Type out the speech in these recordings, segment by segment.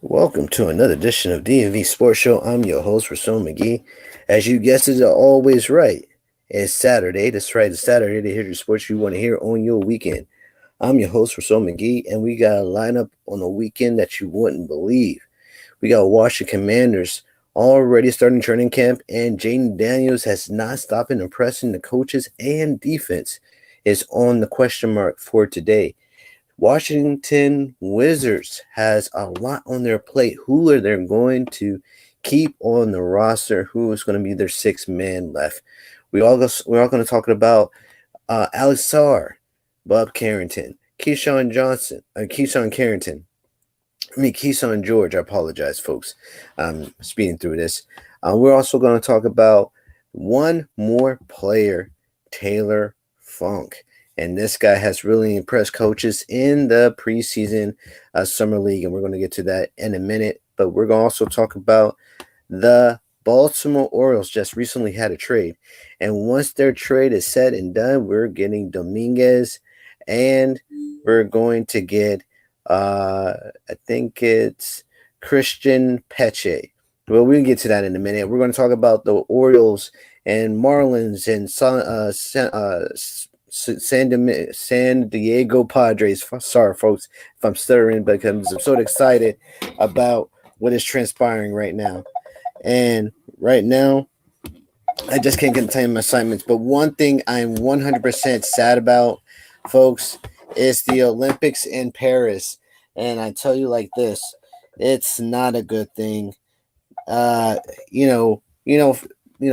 Welcome to another edition of DMV Sports Show. I'm your host, Rasul McGee. As you guessed it, are always right. It's Saturday. That's right. It's Saturday to hear your sports you want to hear on your weekend. I'm your host, Rasul McGee, and we got a lineup on the weekend that you wouldn't believe. We got Washington Commanders already starting training camp, and Jayden Daniels has not stopped impressing the coaches and defense. Is on the question mark for today. Washington Wizards has a lot on their plate. Who are they going to keep on the roster? Who is going to be their sixth man left? We're all going to talk about Alex SARR, Bob Carrington, Keyshawn Carrington. Keyshawn George. I apologize, folks. I'm speeding through this. We're also going to talk about one more player, Taylor Funk. And this guy has really impressed coaches in the preseason summer league. And we're going to get to that in a minute. But we're going to also talk about the Baltimore Orioles just recently had a trade. And once their trade is said and done, we're getting Dominguez. And we're going to get, I think it's Christian PACHE. Well, we'll get to that in a minute. We're going to talk about the Orioles and Marlins and San Diego Padres. Sorry, folks, if I'm stuttering, because I'm so excited about what is transpiring right now. And right now, I just can't contain my excitement. But one thing I'm 100% sad about, folks, is the Olympics in Paris. And I tell you like this, it's not a good thing. Uh,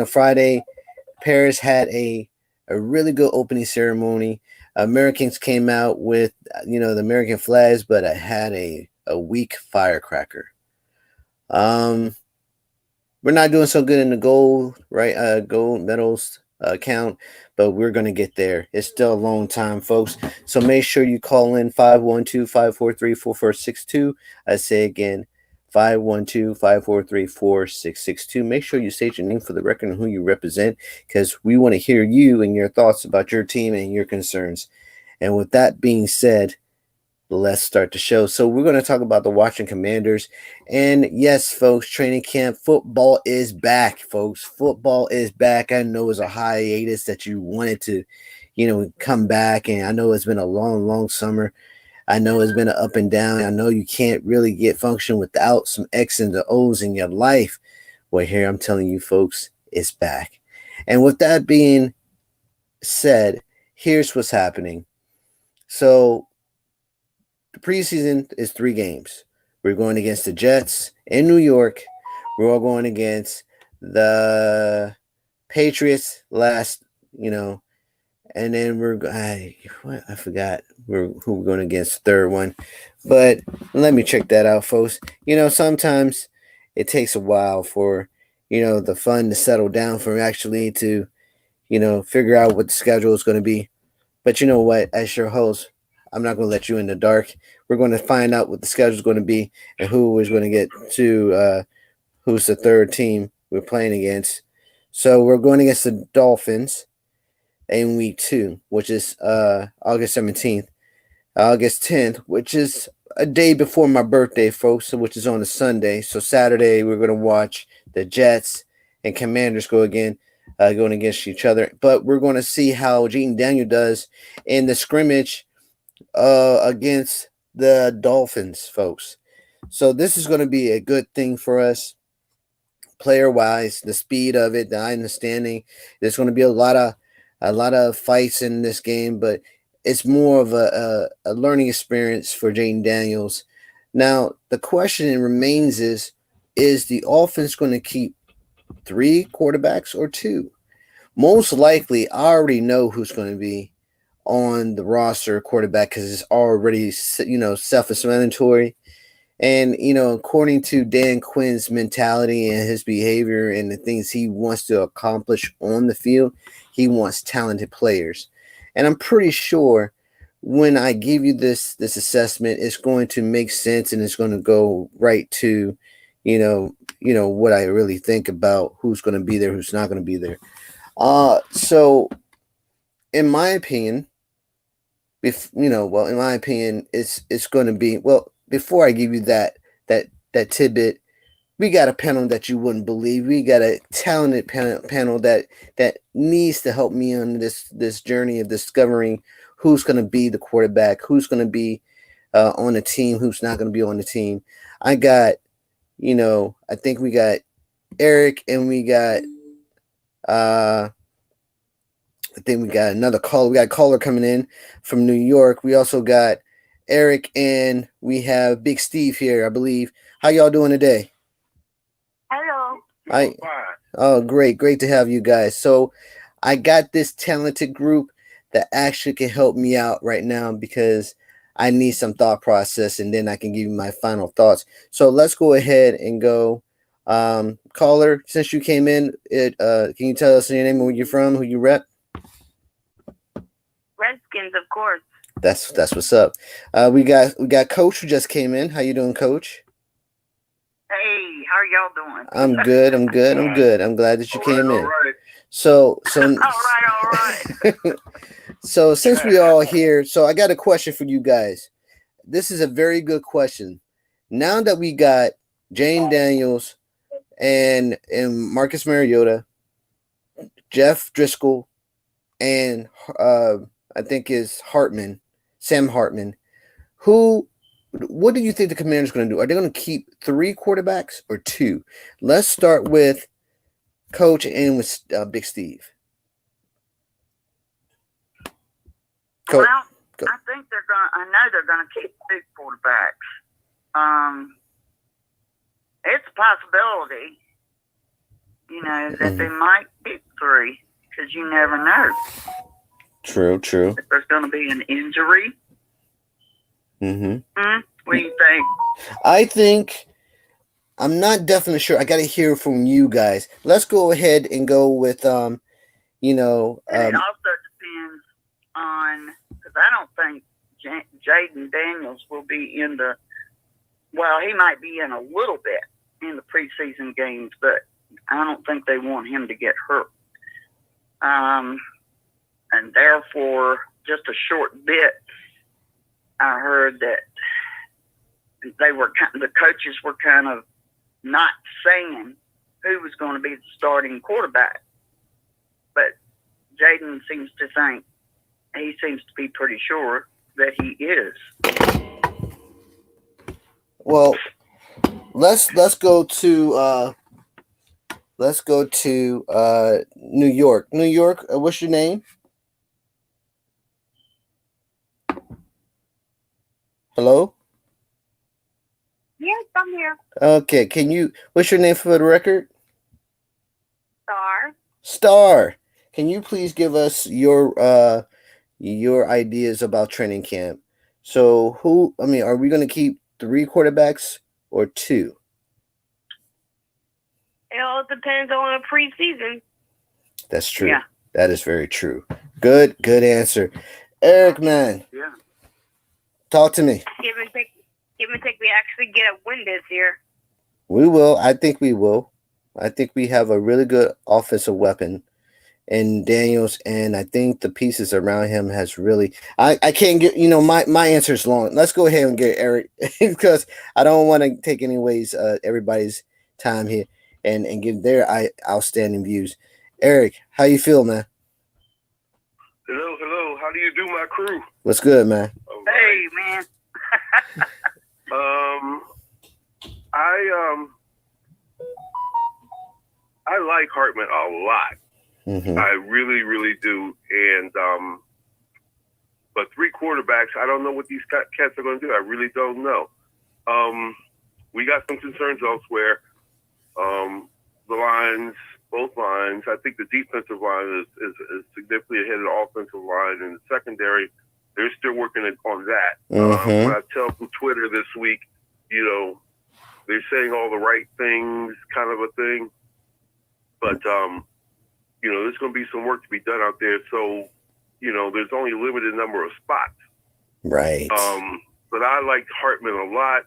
Friday, Paris had a really good opening ceremony. Americans came out with the American flags, but I had a weak firecracker. We're not doing so good in the gold, right? Gold medals count, but we're going to get there. It's still a long time, folks. So make sure you call in 512-543-4462. I say again, 512-543-4662. Make sure you state your name for the record and who you represent, because we want to hear you and your thoughts about your team and your concerns. And with that being said, let's start the show. So we're going to talk about the Washington Commanders. And yes, folks, training camp football is back, folks. Football is back. I know it's a hiatus that you wanted to, come back. And I know it's been a long, long summer. I know it's been an up and down. I know you can't really get function without some X and the O's in your life. Well, here I'm telling you, folks, it's back. And with that being said, here's what's happening. So the preseason is 3 games. We're going against the Jets in New York. We're all going against the Patriots last, and then I forgot who we're going against the third one. But let me check that out, folks. Sometimes it takes a while for, the fun to settle down, for actually to, figure out what the schedule is going to be. But you know what? As your host, I'm not going to let you in the dark. We're going to find out what the schedule is going to be and who is going to get to who's the third team we're playing against. So we're going against the Dolphins in week 2, which is August 17th. August 10th, which is a day before my birthday, folks, which is on a Sunday. So Saturday, we're going to watch the Jets and Commanders going against each other. But we're going to see how Jayden Daniels does in the scrimmage against the Dolphins, folks. So this is going to be a good thing for us, player-wise. The speed of it, the understanding. There's going to be a lot of fights in this game, but it's more of a learning experience for Jayden Daniels. Now, the question remains is the offense going to keep 3 quarterbacks or 2? Most likely, I already know who's going to be on the roster quarterback, because it's already, self-explanatory. And, according to Dan Quinn's mentality and his behavior and the things he wants to accomplish on the field, he wants talented players. And I'm pretty sure when I give you this assessment, it's going to make sense and it's going to go right to, what I really think about who's going to be there, who's not going to be there. So in my opinion, in my opinion, it's going to be, well, before I give you that that tidbit. We got a panel that you wouldn't believe. We got a talented panel that needs to help me on this journey of discovering who's going to be the quarterback, who's going to be on the team, who's not going to be on the team. I got, I think we got Eric, and we got, I think we got another caller. We got a caller coming in from New York. We also got Eric, and we have Big Steve here, I believe. How y'all doing today? Hello. Oh, great to have you guys. So I got this talented group that actually can help me out right now because I need some thought process, and then I can give you my final thoughts. So let's go ahead and go. Caller, since you came in, can you tell us your name and where you're from, who you rep? Redskins, of course. That's what's up. We got Coach who just came in. How you doing, Coach? Hey, how are y'all doing? I'm good. I'm glad that you came in. All right. So all right. So since we all here, so I got a question for you guys. This is a very good question. Now that we got Jane Daniels and Marcus Mariota, Jeff Driscoll, and I think is Sam Hartman, what do you think the Commanders are going to do? Are they going to keep 3 quarterbacks or 2? Let's start with Coach and with Big Steve. Well, I think I know they're going to keep 2 quarterbacks. It's a possibility, that they might keep 3 because you never know. True. If there's going to be an injury. Mm-hmm. What do you think? I think, I'm not definitely sure. I got to hear from you guys. Let's go ahead and go with, it also depends on, because I don't think Jayden Daniels will be in he might be in a little bit in the preseason games, but I don't think they want him to get hurt. And therefore, just a short bit, I heard that the coaches were kind of not saying who was going to be the starting quarterback. But Jayden seems to be pretty sure that he is. Well, let's go to New York. New York, what's your name? Hello? Yes, I'm here. Okay, what's your name for the record? Star. Can you please give us your ideas about training camp? So are we going to keep 3 quarterbacks or 2? It all depends on the preseason. That's true. Yeah. That is very true. Good answer. Eric, man. Yeah. Talk to me. Give and take, we actually get a win this year. We will. I think we will. I think we have a really good offensive weapon in Daniels, and I think the pieces around him has really. I can't get. My answer is long. Let's go ahead and get Eric because I don't want to take everybody's time here and give their outstanding views. Eric, how you feel, man? Hello. How do you do, my crew? What's good, man? Hey, man. I like Hartman a lot. Mm-hmm. I really, really do. And but 3 quarterbacks, I don't know what these cats are going to do. I really don't know. We got some concerns elsewhere. The lines, both lines. I think the defensive line is significantly ahead of the offensive line, and the secondary, they're still working on that. Mm-hmm. When I tell from Twitter this week, they're saying all the right things, kind of a thing. But, there's going to be some work to be done out there. So, there's only a limited number of spots. Right. But I liked Hartman a lot.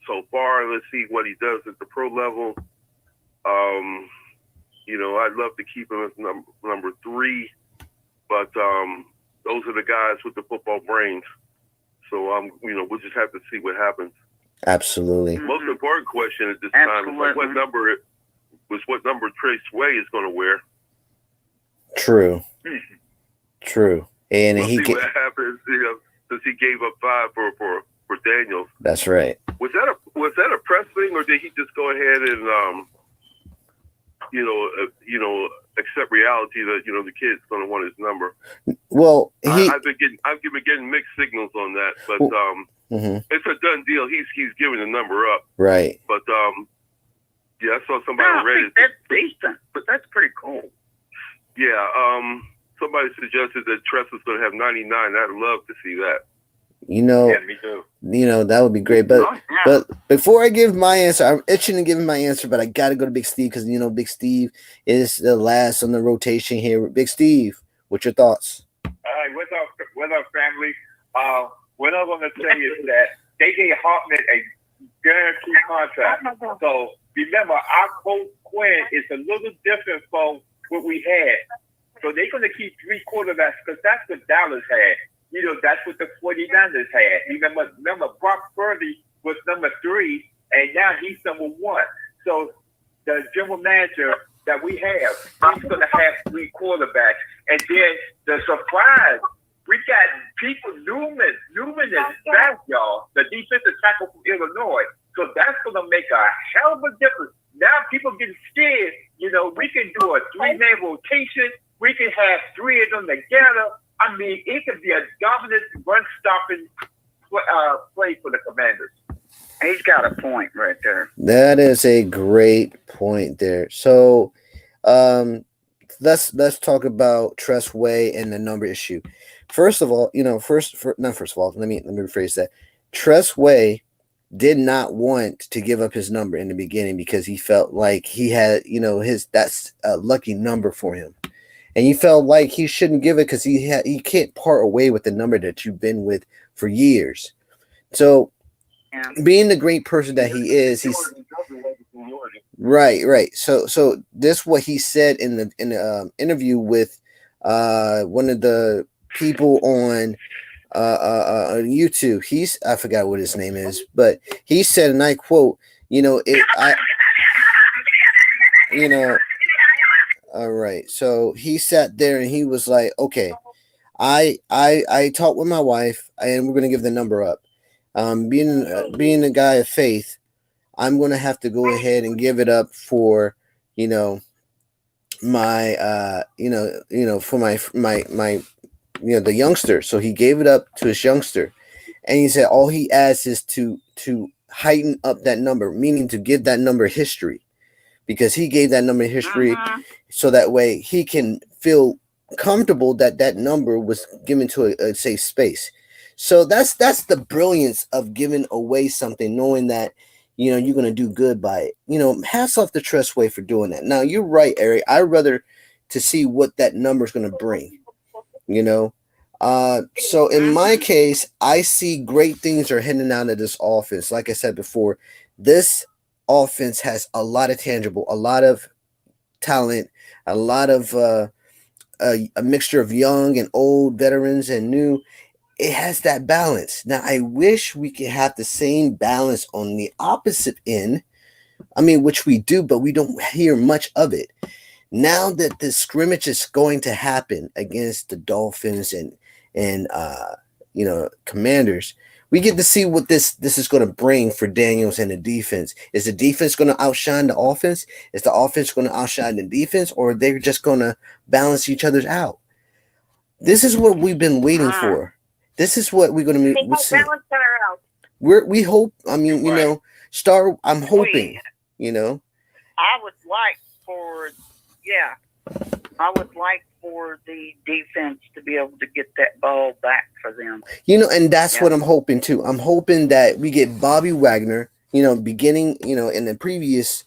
So far, let's see what he does at the pro level. I'd love to keep him as number 3, but those are the guys with the football brains. So we'll just have to see what happens. Absolutely. Most important question at this time is like, what number Trace Way is going to wear. True. True. And we'll see what happens, since he gave up 5 for Daniels. That's right. Was that a press thing, or did he just go ahead and accept reality that the kid's going to want his number? Well, I've been getting mixed signals on that, but it's a done deal. He's giving the number up, right? But yeah, I saw somebody on Reddit. That's decent, but that's pretty cool. Yeah, somebody suggested that Tress was going to have 99. I'd love to see that. Yeah, me too. That would be great. But before I give my answer, I'm itching to give my answer, but I got to go to Big Steve because Big Steve is the last on the rotation here. Big Steve, what's your thoughts? All right, what's up, family? What I'm going to say is that they gave Hartman a guaranteed contract. So remember, our coach Quinn is a little different from what we had. So they're going to keep 3 quarterbacks because that's what Dallas had. That's what the 49ers had. Remember Brock Purdy was number 3, and now he's number 1. So the general manager that we have, he's going to have 3 quarterbacks. And then the surprise, we got people, Newman is back, y'all, the defensive tackle from Illinois. So that's going to make a hell of a difference. Now people get scared. We can do a 3-man rotation. We can have 3 of them together. I mean, it could be a dominant run-stopping play for the Commanders. He's got a point right there. That is a great point there. So, let's talk about Tress Way and the number issue. First of all, not first of all. Let me rephrase that. Tress Way did not want to give up his number in the beginning because he felt like he had, that's a lucky number for him. And he felt like he shouldn't give it because he can't part away with the number that you've been with for years. So, being the great person that he is, he's right. So this is what he said in the interview with one of the people on YouTube. I forgot what his name is, but he said, and I quote, all right. So he sat there and he was like, okay, I talked with my wife and we're going to give the number up. Being a guy of faith, I'm going to have to go ahead and give it up for, my, for my the youngster. So he gave it up to his youngster, and he said all he asks is to heighten up that number, meaning to give that number history, because he gave that number history so that way he can feel comfortable that number was given to a safe space. So that's the brilliance of giving away something, knowing that you're going to do good by it. Hats off to Tress Way for doing that. Now you're right, Eric. I'd rather to see what that number is going to bring. So in my case, I see great things are heading out of this offense. Like I said before, this offense has a lot of tangible, a lot of talent, a lot of a mixture of young and old veterans and new. It has that balance. Now, I wish we could have the same balance on the opposite end. I mean, which we do, but we don't hear much of it. Now that the scrimmage is going to happen against the Dolphins and Commanders, we get to see what this is going to bring for Daniels and the defense. Is the defense going to outshine the offense? Is the offense going to outshine the defense, or are they just going to balance each other's out? This is what we've been waiting for. This is what we're going to see. We hope. I mean, I'm hoping. I would like for the defense to be able to get that ball back for them. And that's what I'm hoping too. I'm hoping that we get Bobby Wagner, beginning, in the previous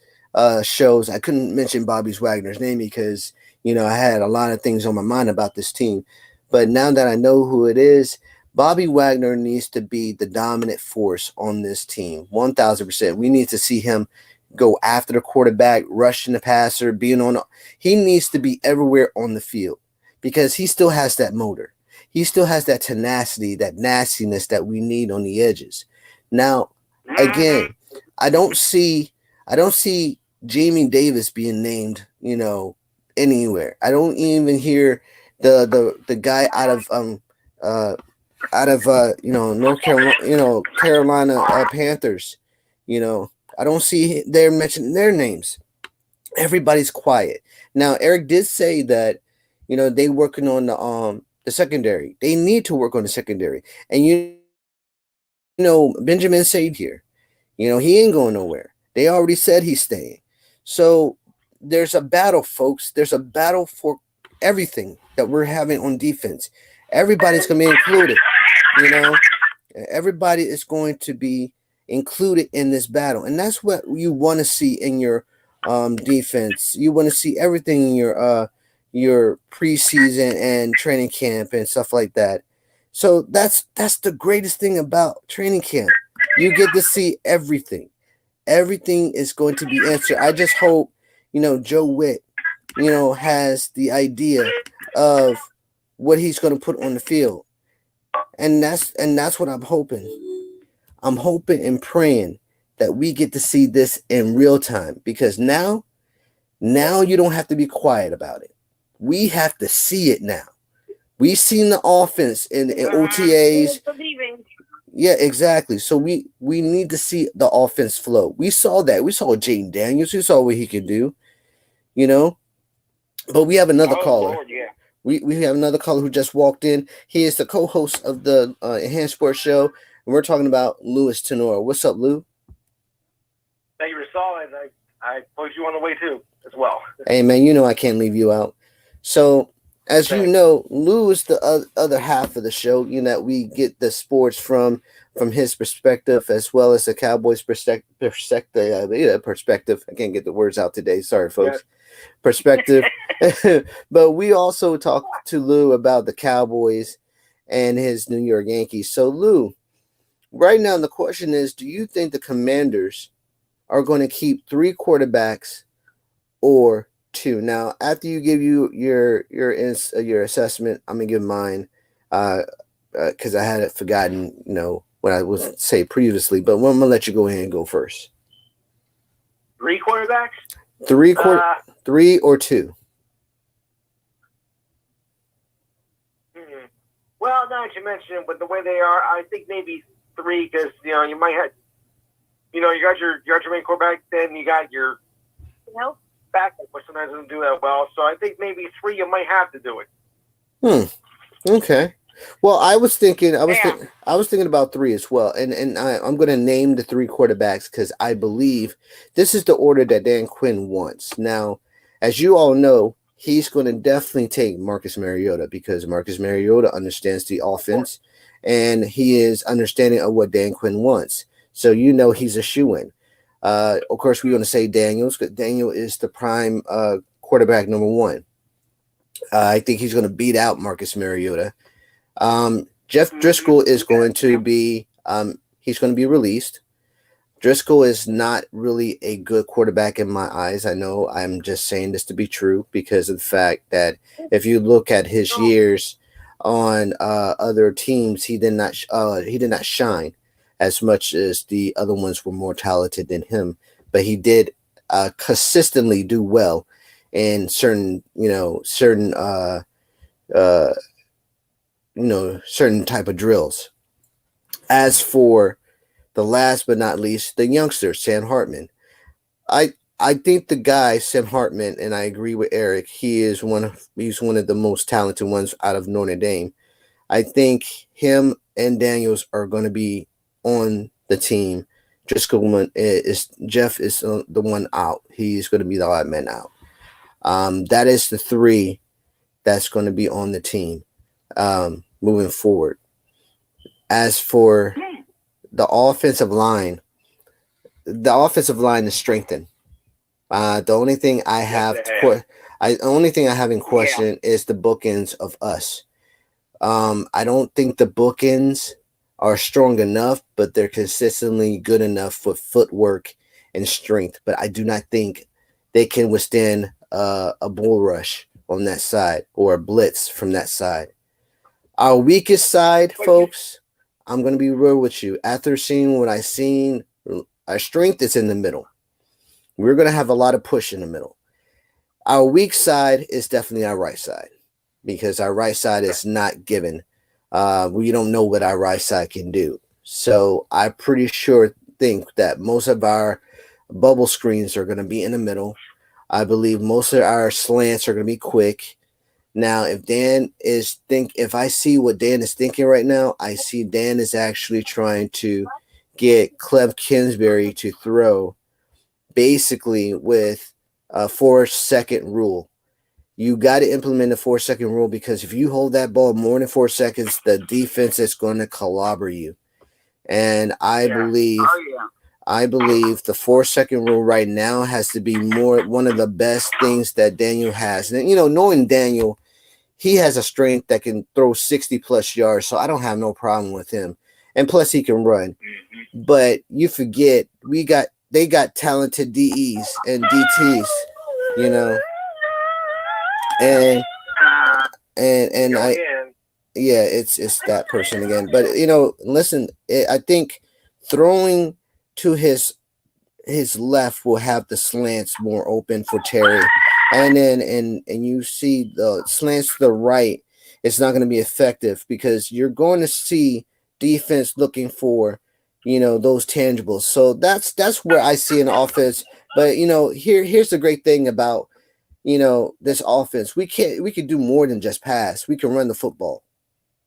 shows, I couldn't mention Bobby Wagner's name because, I had a lot of things on my mind about this team. But now that I know who it is, Bobby Wagner needs to be the dominant force on this team. 1,000%. We need to see him go after the quarterback, rushing the passer, he needs to be everywhere on the field because he still has that motor. He still has that tenacity, that nastiness that we need on the edges. Now, again, I don't see Jamie Davis being named, anywhere. I don't even hear the guy out of North Carolina, Carolina Panthers. I don't see they're mentioning their names. Everybody's quiet. Now, Eric did say that, they working on the secondary. They need to work on the secondary. And Benjamin Sade here. He ain't going nowhere. They already said he's staying. So there's a battle, folks. There's a battle for everything that we're having on defense. Everybody's going to be included. Everybody is going to be included in this battle. And that's what you want to see in your defense. You want to see everything in your preseason and training camp and stuff like that. So that's the greatest thing about training camp. You get to see everything. Everything is going to be answered. I just hope, Joe Witt, has the idea of what he's going to put on the field. And that's what I'm hoping. I'm hoping and praying that we get to see this in real time, because now you don't have to be quiet about it. We have to see it now. We've seen the offense in OTAs. Yeah, exactly. So we need to see the offense flow. We saw that. We saw Jaden Daniels. We saw what he could do, But we have another caller. Lord, yeah. We have another caller who just walked in. He is the co-host of the Enhanced Sports Show, and we're talking about Louis Tenora. What's up, Lou? Thank you for calling. I put you on the way too, as well. Hey, man, I can't leave you out. So, as you know, Lou is the other half of the show. That we get the sports from his perspective, as well as the Cowboys' perspective. I can't get the words out today. Sorry, folks. Yeah. Perspective. But we also talk to Lou about the Cowboys and his New York Yankees. So, Lou, right now the question is, do you think the Commanders are going to keep 3 quarterbacks or 2? Now, after you give your assessment, I'm gonna give mine because I had it forgotten, what I was say previously. But I'm gonna let you go ahead and go first. 3 quarterbacks? 3 or 2? Well, now that you mention it, but the way they are, I think maybe 3, because you might have, you got your main quarterback, then you got your backup, which sometimes doesn't do that well. So I think maybe 3, you might have to do it. Okay. Well, I was thinking about 3 as well, and I'm going to name the 3 quarterbacks because I believe this is the order that Dan Quinn wants. Now, as you all know, he's going to definitely take Marcus Mariota because Marcus Mariota understands the offense, and he is understanding of what Dan Quinn wants. So he's a shoo-in. Of course, we're going to say Daniels, because Daniel is the prime quarterback number 1. I think he's going to beat out Marcus Mariota. Jeff Driscoll is going to be he's going to be released. Driscoll is not really a good quarterback in my eyes. I know I'm just saying this to be true because of the fact that if you look at his years on other teams, he did not shine as much as the other ones were more talented than him. But he did consistently do well in certain type of drills. As for the last but not least, the youngster, Sam Hartman. I think the guy, Sam Hartman, and I agree with Eric, he's one of the most talented ones out of Notre Dame. I think him and Daniels are going to be on the team. Jeff is the one out. He's going to be the odd man out. That is the 3 that's going to be on the team moving forward. As for the offensive line is strengthened. The only thing I have in question is the bookends of us. I don't think the bookends are strong enough, but they're consistently good enough for footwork and strength. But I do not think they can withstand a bull rush on that side or a blitz from that side. Our weakest side, folks, I'm going to be real with you. After seeing what I've seen Our strength is in the middle. We're going to have a lot of push in the middle. Our weak side is definitely our right side, because our right side is not given. We don't know what our right side can do. So I pretty sure think that most of our bubble screens are going to be in the middle. I believe most of our slants are going to be quick. Now, if I see what Dan is thinking right now, I see Dan is actually trying to get Cleb Kingsbury to throw basically with a 4-second rule. You got to implement the 4-second rule, because if you hold that ball more than 4 seconds, the defense is going to clobber you. And I believe the 4-second rule right now has to be one of the best things that Daniel has. And knowing Daniel, he has a strength that can throw 60+ yards, so I don't have no problem with him. And plus, he can run. But you forget, they got talented DEs and DTs, and it's that person again. But listen, I think throwing to his left will have the slants more open for Terry, and then and you see the slants to the right, it's not going to be effective, because you're going to see defense looking for those tangibles. So that's where I see an offense. But here's the great thing about this offense. We can do more than just pass. We can run the football.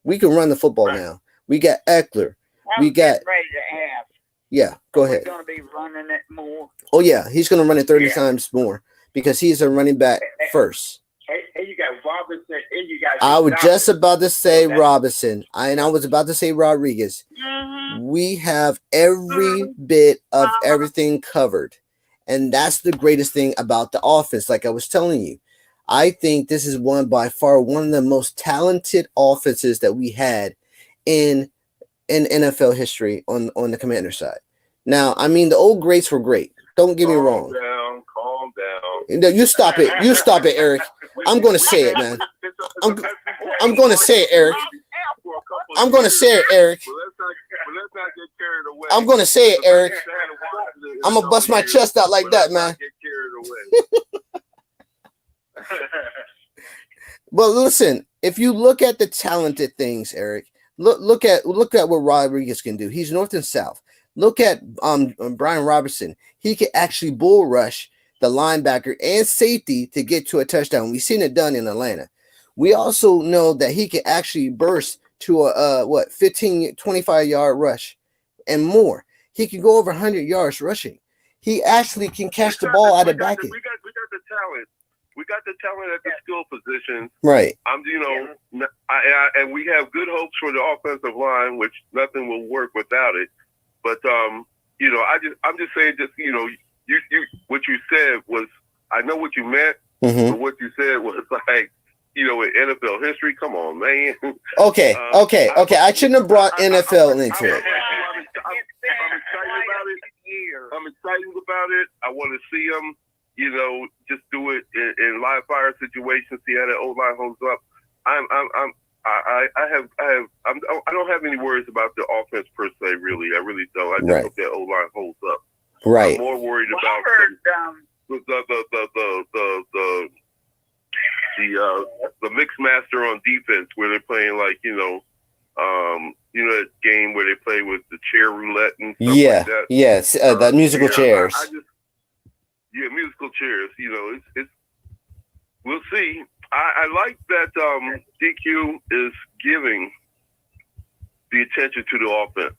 We can run the football now. We got Eckler. We got ready to ask. Yeah, go ahead. We're going to be running it more. Oh yeah, he's going to run it 30 times more, because he's a running back first. And you got Robinson, and you got. I was just about to say Robinson, and I was about to say Rodriguez. We have every bit of everything covered, and that's the greatest thing about the offense. Like I was telling you, I think this is by far one of the most talented offenses that we had in NFL history on the Commander side. Now, I mean, the old greats were great. Don't get me wrong. Calm down. No, you stop it. You stop it, Eric. I'm going to say it, man. I'm going to say it, Eric. I'm going to say it, Eric. Let's not get carried away. I'm going to say it, Eric. I'm going to bust my chest out like that, man. Well, listen, if you look at the talented things, Eric, look at what Rodriguez can do. He's north and south. Look at Brian Robertson. He can actually bull rush the linebacker and safety to get to a touchdown. We've seen it done in Atlanta. We also know that he can actually burst to a 15, 25-yard rush and more. He can go over 100 yards rushing. He actually can catch the ball out of back end. We got the talent. We got the talent at the skill position. Right. And we have good hopes for the offensive line, which nothing will work without it. But I'm just saying, you what you said was, I know what you meant, but what you said was like, in NFL history. Come on, man. Okay. I shouldn't have brought NFL into it. I'm excited about it. I want to see them, just do it in live fire situations. See how the O-line holds up. I don't have any worries about the offense per se. Really, I really don't. I just hope that O-line holds up. Right. I'm more worried about the mix master on defense, where they're playing like that game where they play with the chair roulette and stuff like that. Yes, the musical chairs. Musical chairs. It's we'll see. I like that DQ is giving the attention to the offense.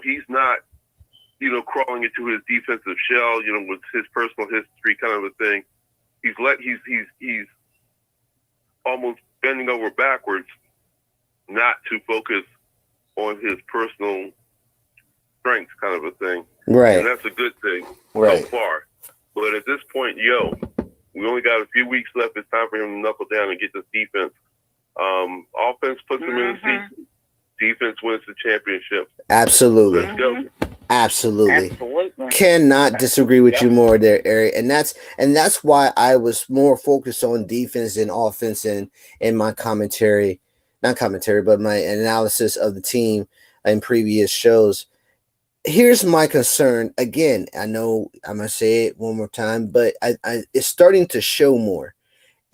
He's not, crawling into his defensive shell, with his personal history kind of a thing. He's almost bending over backwards not to focus on his personal strengths kind of a thing. Right. And that's a good thing so far. But at this point, we only got a few weeks left. It's time for him to knuckle down and get this defense. Offense puts him in the seat. Defense wins the championship. Absolutely. Let's go. Absolutely. Cannot disagree with you more there, Eric. And that's why I was more focused on defense than offense in my commentary. Not commentary, but my analysis of the team in previous shows. here's my concern. Again, I know I'm gonna say it one more time, but it's starting to show more.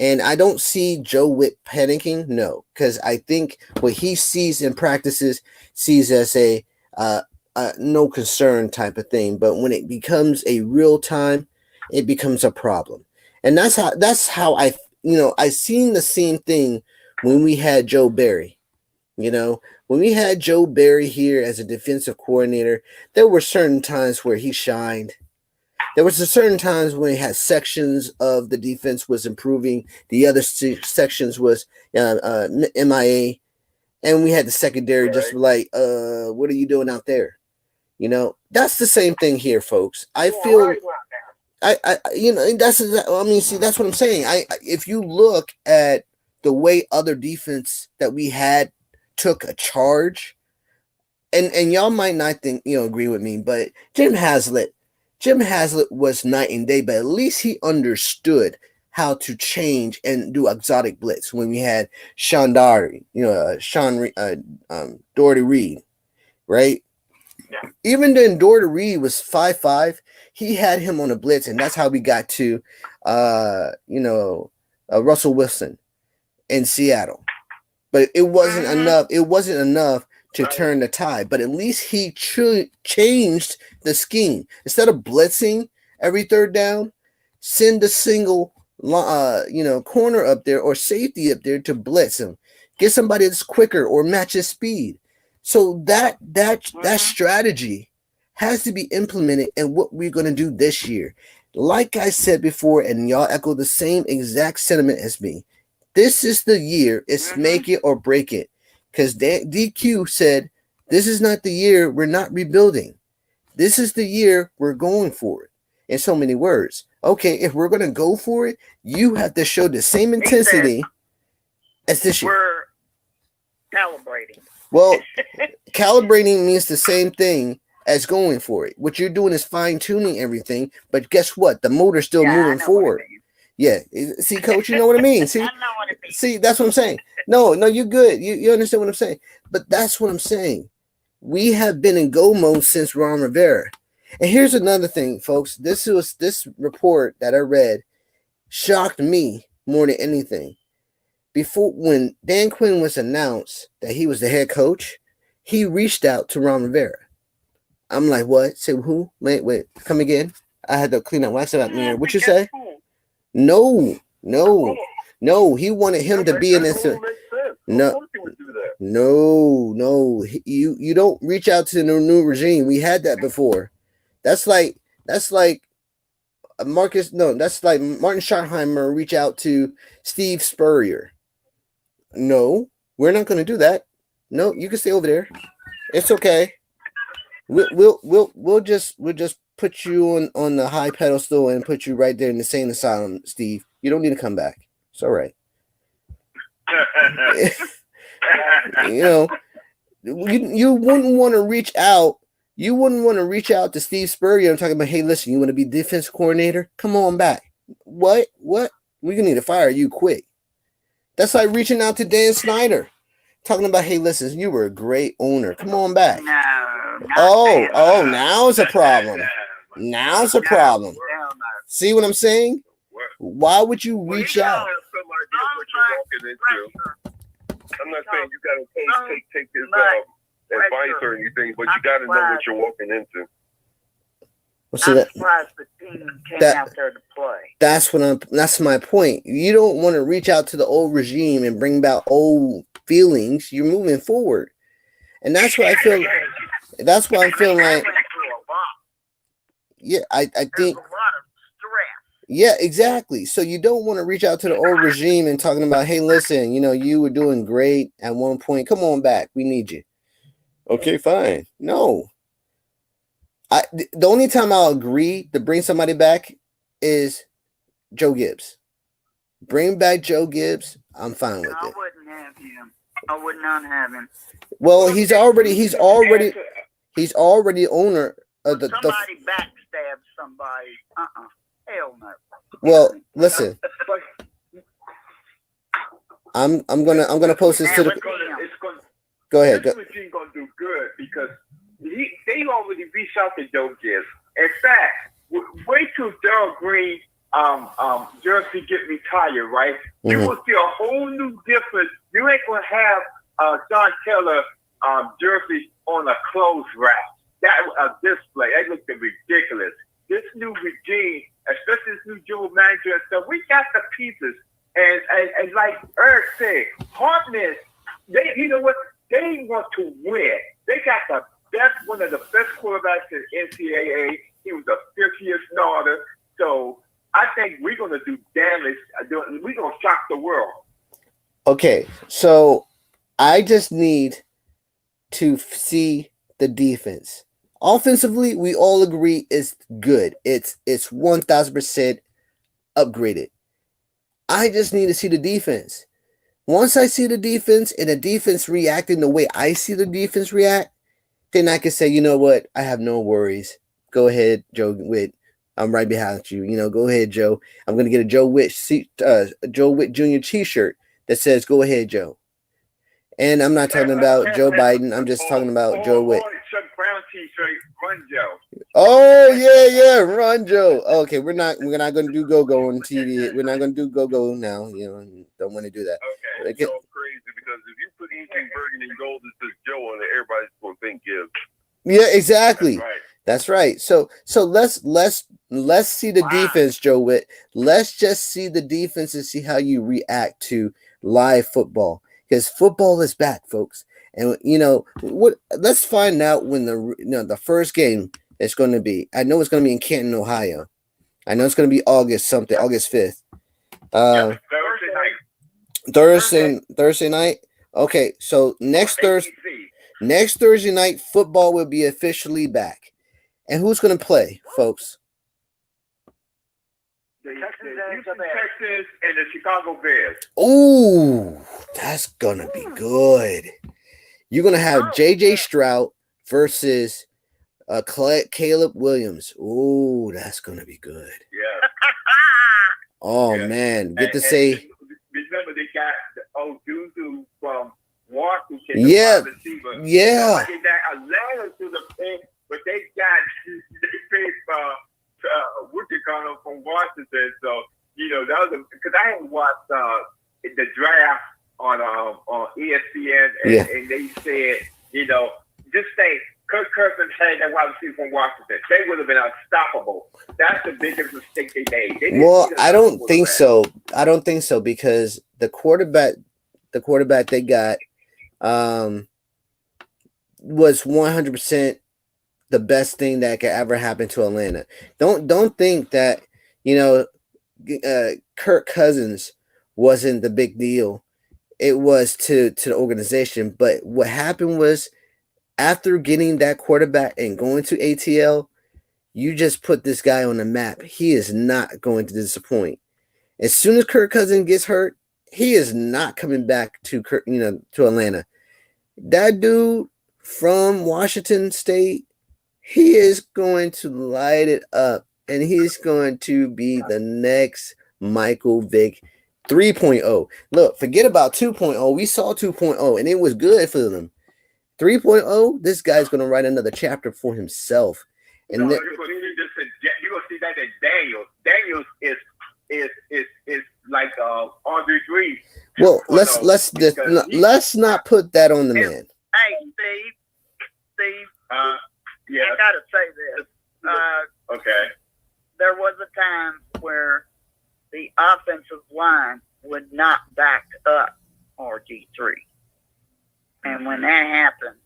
And I don't see Joe Witt panicking, no, because I think what he sees in practices sees as a no concern type of thing. But when it becomes a real time, it becomes a problem. And that's how I seen the same thing when we had Joe Barry. When we had Joe Barry here as a defensive coordinator, there were certain times where he shined. There was a certain times when he had sections of the defense was improving, the other sections was MIA, and we had the secondary just like, what are you doing out there? That's the same thing here, folks. I feel, that's what I'm saying. If you look at the way other defense that we had took a charge, and y'all might not think agree with me, but Jim Haslett was night and day, but at least he understood how to change and do exotic blitz when we had Doherty Reed, right? Yeah. Even then, Doherty Reed was 5'5". He had him on a blitz, and that's how we got to Russell Wilson in Seattle. But it wasn't enough. It wasn't enough to turn the tide. But at least he changed the scheme. Instead of blitzing every third down, send a single corner up there or safety up there to blitz him. Get somebody that's quicker or match his speed. So that strategy has to be implemented in what we're going to do this year. Like I said before, and y'all echo the same exact sentiment as me. This is the year. It's make it or break it. Because DQ said, this is not the year we're not rebuilding. This is the year we're going for it. In so many words. Okay, if we're going to go for it, you have to show the same intensity as this year. We're calibrating. Well, calibrating means the same thing as going for it. What you're doing is fine-tuning everything, but guess what? The motor's still moving forward. Yeah. See, Coach, you know what I mean? See, I know what it means. See, that's what I'm saying. No, you're good. You understand what I'm saying. But that's what I'm saying. We have been in go mode since Ron Rivera. And here's another thing, folks. This report that I read shocked me more than anything. Before, when Dan Quinn was announced that he was the head coach, he reached out to Ron Rivera. I'm like, what? Say who? Wait, come again. I had to clean up wax about me. What you say? No. He wanted him to be in this. No. You don't reach out to the new regime. We had that before. That's like Martin Schottenheimer reach out to Steve Spurrier. No, we're not going to do that. No, you can stay over there. It's okay. We'll just put you on the high pedestal and put you right there in the sane asylum, Steve. You don't need to come back. It's all right. You wouldn't want to reach out. You wouldn't want to reach out to Steve Spurrier and talk about, hey, listen, you want to be defense coordinator? Come on back. What? We're gonna need to fire you quick. That's like reaching out to Dan Snyder, talking about, hey, listen, you were a great owner. Come on back. No. Now it's a problem. Now it's a problem. See what I'm saying? Why would you reach out? I'm not saying you gotta take his advice or anything, but you gotta know what you're walking into. Well, see, I'm surprised the team came out there to play. That's my point. You don't want to reach out to the old regime and bring back old feelings. You're moving forward, and that's what I feel. That's why I'm feeling like. Yeah, I think. There's a lot of stress. Yeah, exactly. So you don't want to reach out to the old regime and talking about, hey, listen, you were doing great at one point. Come on back. We need you. Okay, fine. No. The only time I'll agree to bring somebody back is Joe Gibbs. Bring back Joe Gibbs. I'm fine with it. I wouldn't have him. I would not have him. Well, he's already owner of the. Somebody backstabs somebody. Hell no. Well, listen. I'm gonna post this to the. Go ahead. This machine gonna do good because they already reach out to Domingez. In fact, wait till Darryl Green jersey get retired, right? You will see a whole new difference. You ain't gonna have John Taylor jersey on a clothes rack. That display, that looked ridiculous. This new regime, especially this new dual manager and stuff, we got the pieces. And like Eric said, Hartman, you know what? They want to win. They got the best, one of the best quarterbacks in NCAA. He was a fifth-year starter. So I think we're going to do damage. We're going to shock the world. Okay, so I just need to see the defense. Offensively, we all agree it's good. It's 1,000% upgraded. I just need to see the defense. Once I see the defense and the defense reacting the way I see the defense react, then I can say, you know what? I have no worries. Go ahead, Joe Witt. I'm right behind you. You know, go ahead, Joe. I'm going to get a Joe Witt Jr. t-shirt that says, go ahead, Joe. And I'm not talking about Joe Biden. I'm just talking about Joe Witt. Brown t-shirt, Run Joe. Oh yeah, Run Joe. Okay, we're not going to do go-go on TV. We're not going to do go-go now. You know, don't want to do that. Okay, it's so crazy because if you put anything burgundy and gold that says Joe on it, everybody's going to think Gibbs. Yeah, exactly. That's right. So let's see the defense, Joe Witt. Let's just see the defense and see how you react to live football, because football is back, folks. And you know what? Let's find out when the first game is going to be. I know it's going to be in Canton, Ohio. I know it's going to be August 5th. Thursday night. Okay, so next Thursday night, football will be officially back. And who's going to play, folks? The Texans and the Chicago Bears. Ooh, that's going to be good. You're going to have J.J. Stroud versus Caleb Williams. Ooh, that's going to be good. Yeah. Oh, man. Get to say. Remember, they got Odudu from Washington. Yeah. Yeah. They got Atlanta to the pick, but they paid from Washington. So, you know, that was because I hadn't watched the draft on ESPN, and they said, you know, just say Kirk Cousins had that wide receiver from Washington. They would have been unstoppable. That's the biggest mistake they made. Well, I don't think so. I don't think so, because the quarterback they got was 100% the best thing that could ever happen to Atlanta. Don't think that, you know, Kirk Cousins wasn't the big deal. It was to the organization. But what happened was, after getting that quarterback and going to ATL, you just put this guy on the map. He is not going to disappoint. As soon as Kirk Cousins gets hurt, he is not coming back to Atlanta. That dude from Washington State, he is going to light it up, and he's going to be the next Michael Vick 3.0. Look, forget about 2.0. We saw 2.0, and it was good for them. 3.0, this guy's going to write another chapter for himself. And you're going to see that in Daniels. Daniels is like Andre Green. Well, let's not put that on the man. Hey, Steve. Yeah. I got to say this. Okay. There was a time where the offensive line would not back up RG3. And when that happened,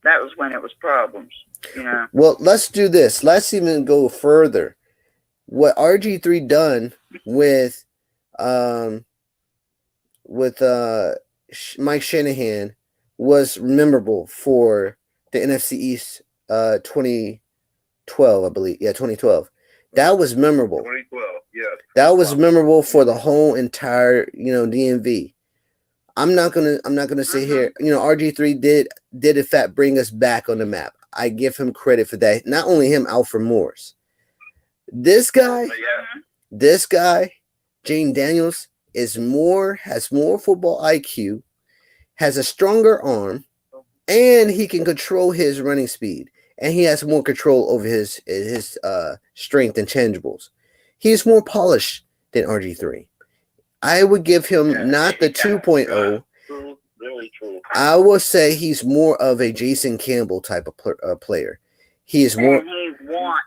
that was when it was problems, you know. Well, let's do this. Let's even go further. What RG3 done with Mike Shanahan was memorable for the NFC East 2012, I believe. Yeah, 2012. That was memorable. 2012, yeah. That was memorable for the whole entire, DMV. I'm not gonna sit here. RG3 did in fact bring us back on the map. I give him credit for that. Not only him, Alfred Morris. This guy, Jane Daniels, has more football IQ, has a stronger arm, and he can control his running speed, and he has more control over his strength and tangibles. He's more polished than RG3. I would give him not the 2.0. True, very true. I would say he's more of a Jason Campbell type of player. He is more. And he wants.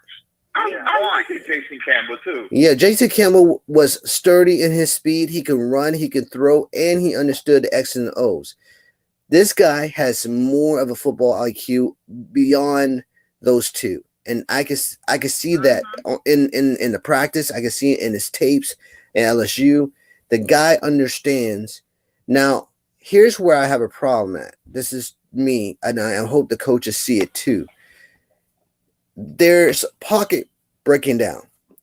I like Jason Campbell too. Yeah, Jason Campbell was sturdy in his speed. He can run, he can throw, and he understood the X's and O's. This guy has more of a football IQ beyond those two, and I can see that in the practice. I can see it in his tapes at LSU. The guy understands. Now, here's where I have a problem at. This is me, and I hope the coaches see it too. There's pocket breaking down.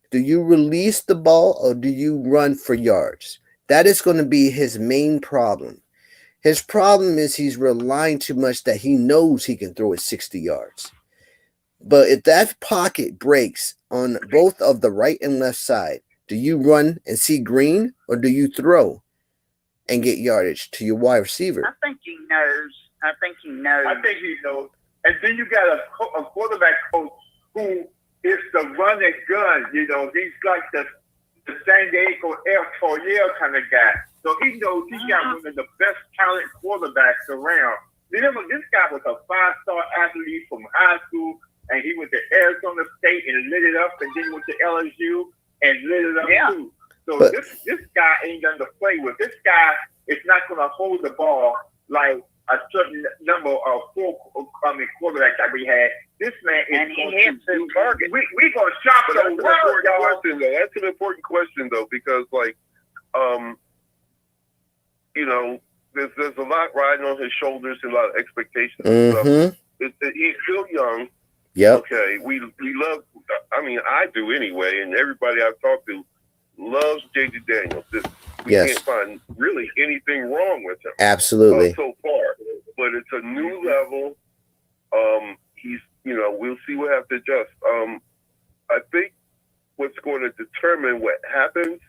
Do you release the ball or do you run for yards? That is going to be his main problem. His problem is he's relying too much that he knows he can throw it 60 yards. But if that pocket breaks on both of the right and left side, do you run and see green or do you throw and get yardage to your wide receiver? I think he knows. I think he knows. And then you got a quarterback coach who is the running gun. You know, he's like the San Diego Air Torriel kind of guy. So he knows he got one of the best talent quarterbacks around. Remember, this guy was a 5-star athlete from high school, and he went to Arizona State and lit it up, and then he went to LSU and lit it up too. So this guy ain't going to play with. This guy is not going to hold the ball like a certain number of quarterbacks that we had. This man is and he hits his target. We gonna shop But the that's an world, important y'all. question, though. That's an important question, though, because, like, you know, there's a lot riding on his shoulders and a lot of expectations and stuff. He's still young. Yep. Okay, we love. I mean, I do anyway, and everybody I've talked to loves JD Daniels. We can't find really anything wrong with him. Absolutely. So far, but it's a new level. He's, you know, we'll see what have to adjust. I think what's going to determine what happens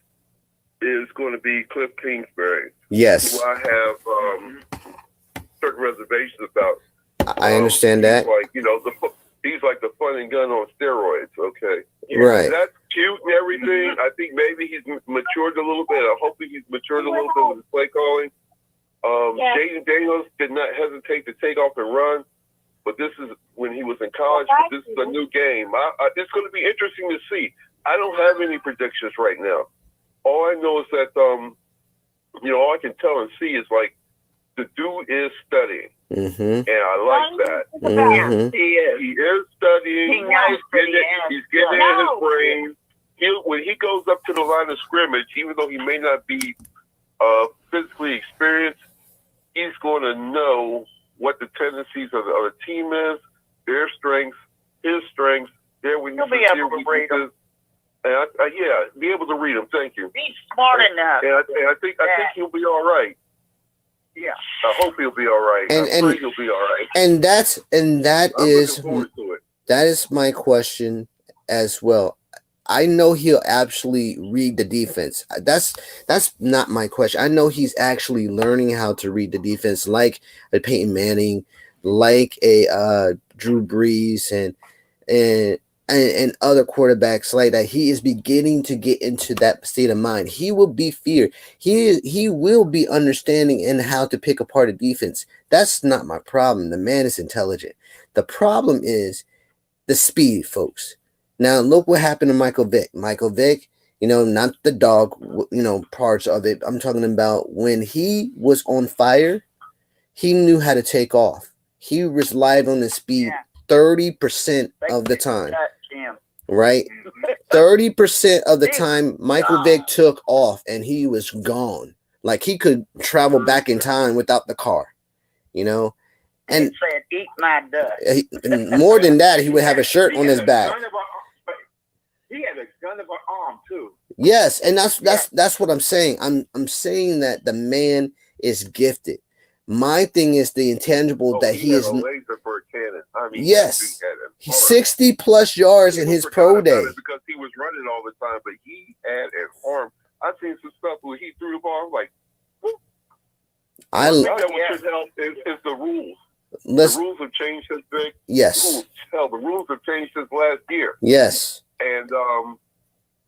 is going to be Cliff Kingsbury. Yes. Who I have certain reservations about. I understand that. Like, you know, he's like the fun and gun on steroids. Okay. Right. That's cute and everything. I think maybe he's matured a little bit. I hope he's matured a little bit with his play calling. Jayden Daniels did not hesitate to take off and run, but this is when he was in college. But this is a new game. It's going to be interesting to see. I don't have any predictions right now. All I know is that, you know, all I can tell and see is like the dude is studying. And I like that. He is studying. He's getting in his brain. When he goes up to the line of scrimmage, even though he may not be physically experienced, he's going to know what the tendencies of the team is, their strengths, his strengths, their weaknesses, their weaknesses. And be able to read them. Thank you. He's smart enough. And I think he'll be all right. Yeah. I hope he'll be all right. I pray he'll be all right. And that is forward to it. That is my question as well. I know he'll actually read the defense. That's not my question. I know he's actually learning how to read the defense, like a Peyton Manning, like a Drew Brees, and other quarterbacks like that. He is beginning to get into that state of mind. He will be feared. He will be understanding in how to pick apart a defense. That's not my problem. The man is intelligent. The problem is the speed, folks. Now, look what happened to Michael Vick. Michael Vick, you know, not the dog, you know, parts of it. I'm talking about when he was on fire, he knew how to take off. He relied on his speed 30% of the time. Right? 30% of the time, Michael Vick took off and he was gone. Like he could travel back in time without the car, you know? And said, "Eat my dust." More than that, he would have a shirt on his back. He had a gun of an arm too. Yes, and that's what I'm saying. I'm saying that the man is gifted. My thing is the intangible that he is. A laser for a cannon. I mean, yes, he's 60 plus yards in his pro day. Because he was running all the time, but he had an arm. I've seen some stuff where he threw the ball like. Whoop. What should help is the rules. The rules have changed since big. Yes. Hell, the rules have changed since last year. Yes. And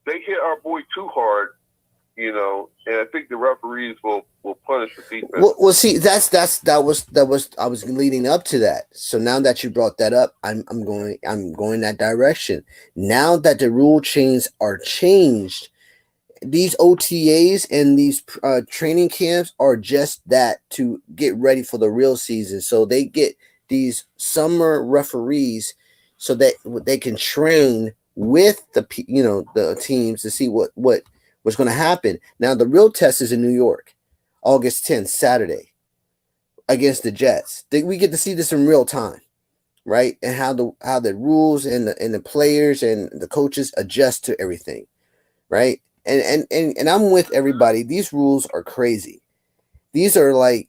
they hit our boy too hard, you know, and I think the referees will punish the defense. Well, see, that was I was leading up to that. So now that you brought that up, I'm going that direction. Now that the rule changes are changed, these OTAs and these training camps are just that, to get ready for the real season. So they get these summer referees so that they can train with the teams to see what's going to happen. Now the real test is in New York, August 10th, Saturday, against the Jets. We get to see this in real time, right? And how the rules and the players and the coaches adjust to everything, right? And I'm with everybody. These rules are crazy. These are like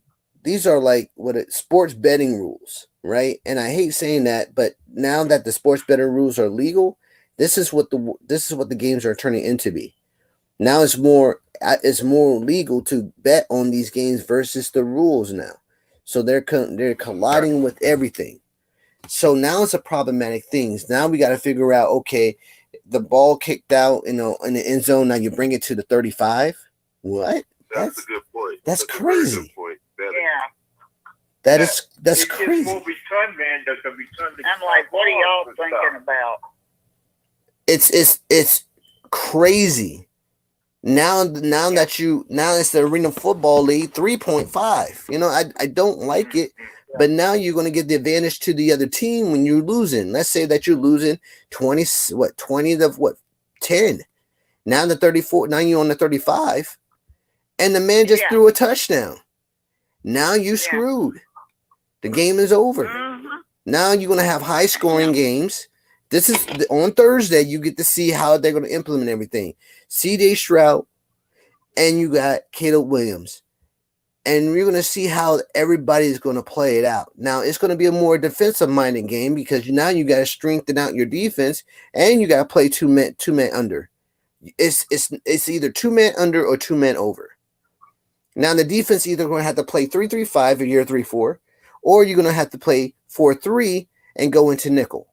sports betting rules, right? And I hate saying that, but now that the sports betting rules are legal, this is what the games are turning into be. Now it's more legal to bet on these games versus the rules now. So they're colliding with everything. So now it's a problematic thing. Now we got to figure out, okay, the ball kicked out, in the end zone. Now you bring it to the 35. What? That's a good point. That's crazy. Good point. That's It's crazy. just more return, man. The return. I'm like, what are y'all thinking about? It's crazy. Now it's the Arena Football League 3.5. You know, I don't like it, but now you're going to give the advantage to the other team when you're losing. Let's say that you're losing 20 to 10. Now the 34, now you're on the 35, and the man just threw a touchdown. Now you screwed. The game is over. Mm-hmm. Now you're going to have high scoring games. This is on Thursday. You get to see how they're going to implement everything. C.J. Stroud, and you got Caleb Williams, and you're going to see how everybody's going to play it out. Now it's going to be a more defensive minded game because now you got to strengthen out your defense, and you got to play two men under. It's either 2 men under or 2 men over. Now the defense either going to have to play 3-3-5 or year 3-4, or you're going to have to play 4-3 and go into nickel.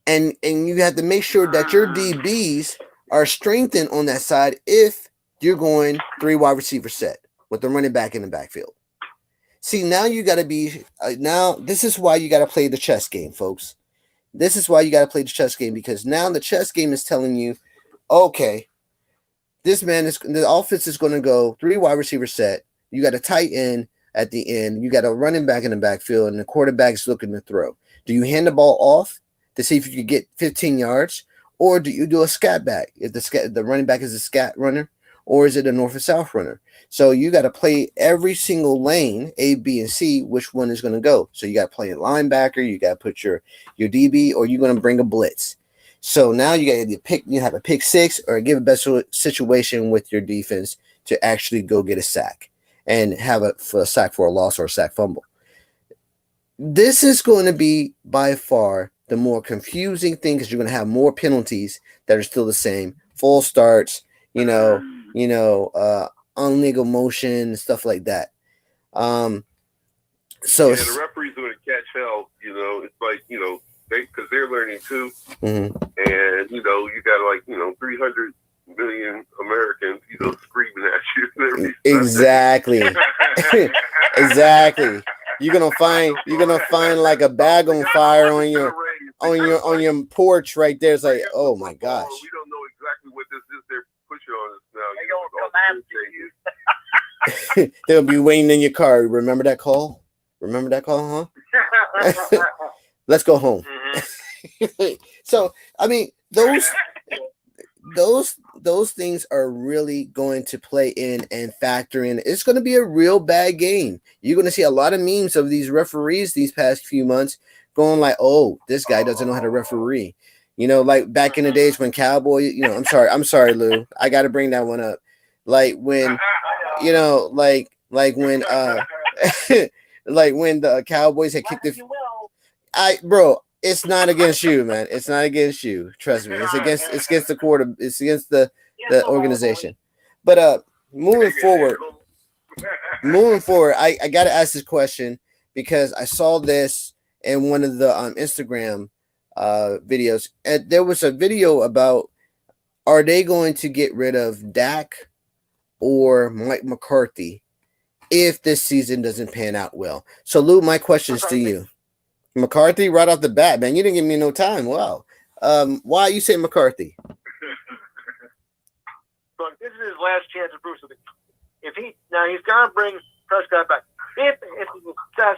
And you have to make sure that your DBs are strengthened on that side if you're going 3 wide receiver set with the running back in the backfield. See, now you got to be now this is why you got to play the chess game, folks. This is why you got to play the chess game, because now the chess game is telling you, okay, the offense is going to go 3 wide receiver set. You got a tight end at the end. You got a running back in the backfield, and the quarterback is looking to throw. Do you hand the ball off to see if you can get 15 yards, or do you do a scat back if the running back is a scat runner, or is it a north and south runner? So you got to play every single lane, A, B, and C, which one is going to go. So you got to play a linebacker, you got to put your DB, or you're going to bring a blitz. So now you got to pick. You have a pick six or give a best situation with your defense to actually go get a sack and have a sack for a loss or a sack fumble. This is going to be by far the more confusing thing, because you're going to have more penalties that are still the same, full starts, illegal motion, stuff like that. The referees are going to catch hell. It's like because they're learning too, and you got 300 million Americans, screaming at you. Exactly, exactly. You're gonna find like a bag on fire on your porch right there. It's like, oh my gosh. We don't know exactly what this is they're pushing on us now. They're gonna come after you. They'll be waiting in your car. Remember that call? Huh? Let's go home. So, I mean, those things are really going to play in and factor in. It's going to be a real bad game. You're going to see a lot of memes of these referees these past few months going like, oh, this guy doesn't know how to referee. Like back in the days when Cowboy, I'm sorry, Lou. I got to bring that one up. Like when, like when, like when the Cowboys had kicked it's not against you, man. It's not against you. Trust me. It's against the quarter. It's against the organization. But moving forward, I got to ask this question because I saw this in one of the Instagram videos. And there was a video about, are they going to get rid of Dak or Mike McCarthy if this season doesn't pan out well? So, Lou, my question is to you. McCarthy, right off the bat, man. You didn't give me no time. Wow. Why you say McCarthy? Look, this is his last chance to prove something. If he's gonna bring Prescott back. If it's a success,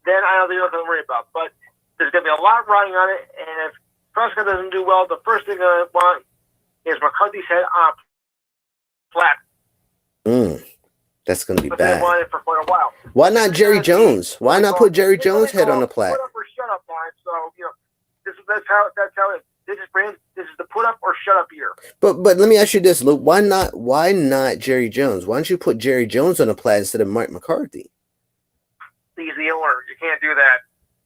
then I don't think there's nothing to worry about. But there's gonna be a lot riding on it, and if Prescott doesn't do well, the first thing I want is McCarthy's head on flat. That's going to be but bad. They wanted it for quite a while. Why not Jerry Jones? Why not put Jerry Jones' head on the plat? Put up or shut up time. So that's how it is. This is the put up or shut up year. But let me ask you this, Luke. Why not Jerry Jones? Why don't you put Jerry Jones on the plat instead of Mike McCarthy? He's the owner. You can't do that.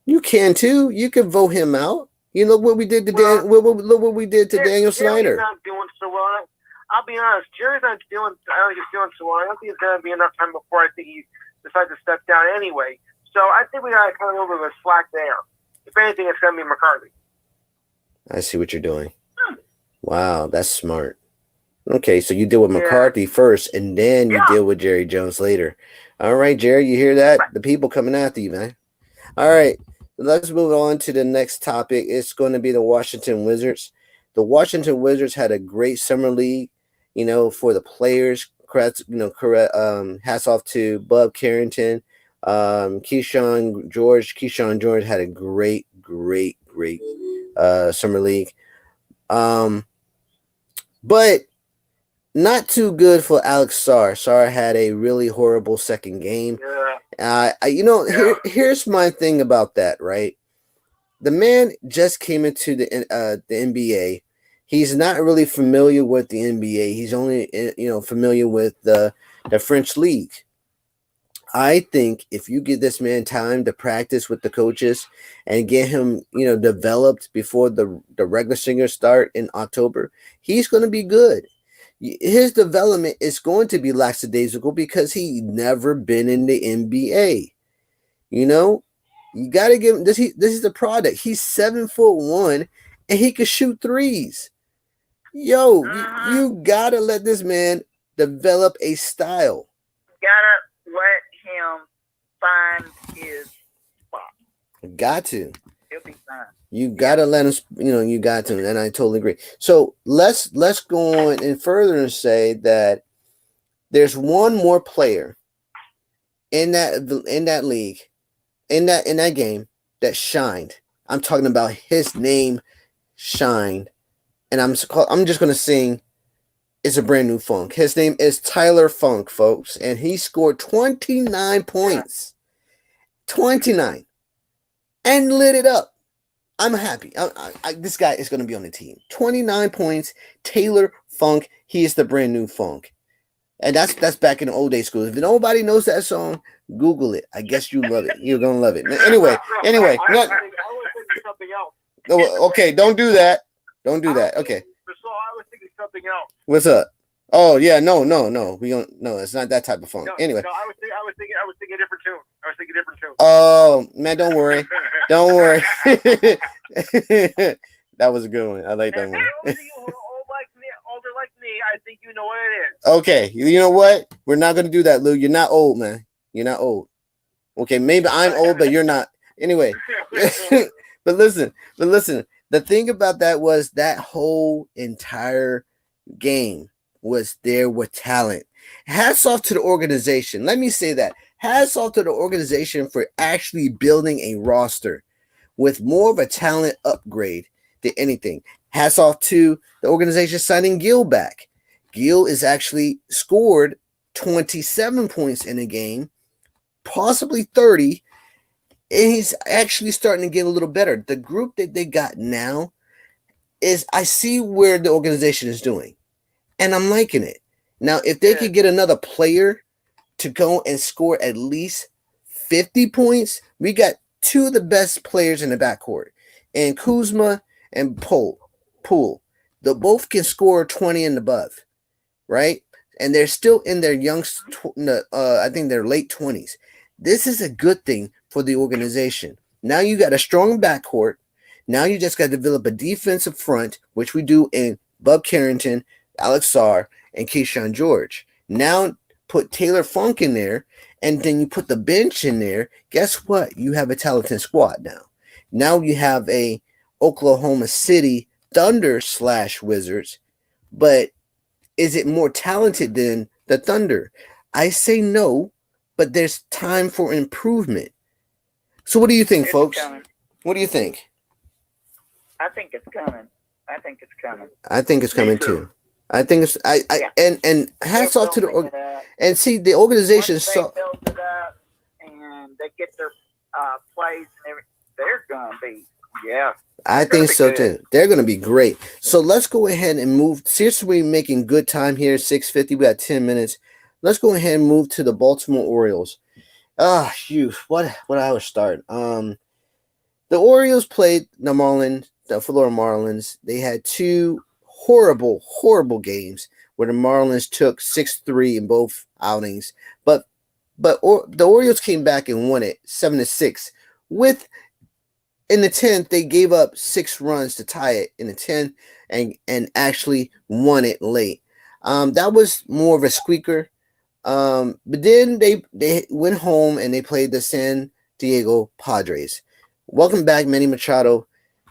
You can too. You can vote him out. You know what we did to look what we did to Daniel Snyder. Jerry's not doing so well. I'll be honest, Jerry's not doing. I don't think he's doing so well. I don't think it's going to be enough time before I think he decides to step down anyway. So I think we got to kind of over the slack there. If anything, it's going to be McCarthy. I see what you're doing. Wow, that's smart. Okay, so you deal with McCarthy first, and then you deal with Jerry Jones later. All right, Jerry, you hear that? The people coming after you, man. All right, let's move on to the next topic. It's going to be the Washington Wizards. The Washington Wizards had a great summer league, for the players. Hats off to Bub Carrington, KYSHAWN George had a great summer league. But not too good for Alex SARR. SARR had a really horrible second game. Here's my thing about that, right? The man just came into the NBA. He's not really familiar with the NBA. He's only familiar with the French league. I think if you give this man time to practice with the coaches and get him, developed before the regular singers start in October, he's going to be good. His development is going to be lackadaisical because he never been in the NBA. You got to give him this. This is the product. He's 7'1" and he can shoot threes. Yo, you got to let this man develop a style. Gotta let him find his spot. Got to. He'll be fine. You gotta let him. You got to, and I totally agree. So let's go on and further and say that there's one more player in that league, in that game that shined. I'm talking about his name shined, and I'm just gonna sing. It's a brand new funk. His name is Tyler Funk, folks, and he scored 29 points. 29. And lit it up. I'm happy. This guy is going to be on the team. 29 points. Taylor Funk. He is the brand new funk. And that's back in the old day school. If nobody knows that song, Google it. I guess you love it. You're going to love it. Anyway. I was thinking something else. Okay, don't do that. Don't do that. Okay. So I was thinking something else. What's up? Oh yeah, no. We don't. No, it's not that type of funk. Anyway. No, I was thinking a different tune. Oh man, don't worry. Don't worry. That was a good one. I like that one. Older like me, I think you know what it is. Okay, you know what? We're not gonna do that, Lou. You're not old, man. You're not old. Okay, maybe I'm old, but you're not. Anyway. But listen. The thing about that was that whole entire game was there with talent. Hats off to the organization. Let me say that. Hats off to the organization for actually building a roster with more of a talent upgrade than anything. Hats off to the organization signing Gil back. Gil is actually scored 27 points in a game, possibly 30, and he's actually starting to get a little better. The group that they got now is, I see where the organization is doing, and I'm liking it. Now, if they could get another player to go and score at least 50 points, we got two of the best players in the backcourt, and Kuzma and Poole. They both can score 20 and above, right? And they're still in their I think their late 20s. This is a good thing for the organization. Now you got a strong backcourt. Now you just got to develop a defensive front, which we do in Bub Carrington, Alex SARR, and Keyshawn George. Now put Taylor Funk in there, and then you put the bench in there. Guess what? You have a talented squad now. Now you have a Oklahoma City Thunder / Wizards, but is it more talented than the Thunder? I say no, but there's time for improvement. So what do you think, It's folks? coming. What do you think? I think it's coming. I think it's coming. I think it's coming too. I think it's and hats off to the and see the organization. Once they build it up and they get their plays and everything, they're gonna be I think so too. They're going to be great. So let's go ahead and move. Seriously, we're making good time here. 6:50. We got 10 minutes. Let's go ahead and move to the Baltimore Orioles. What I would start. The Orioles played the Marlins, the Florida Marlins. They had two horrible games where the Marlins took 6-3 in both outings. But the Orioles came back and won it 7-6 with. In the 10th, they gave up 6 runs to tie it in the 10th and actually won it late. That was more of a squeaker. But then they went home and they played the San Diego Padres. Welcome back, Manny Machado,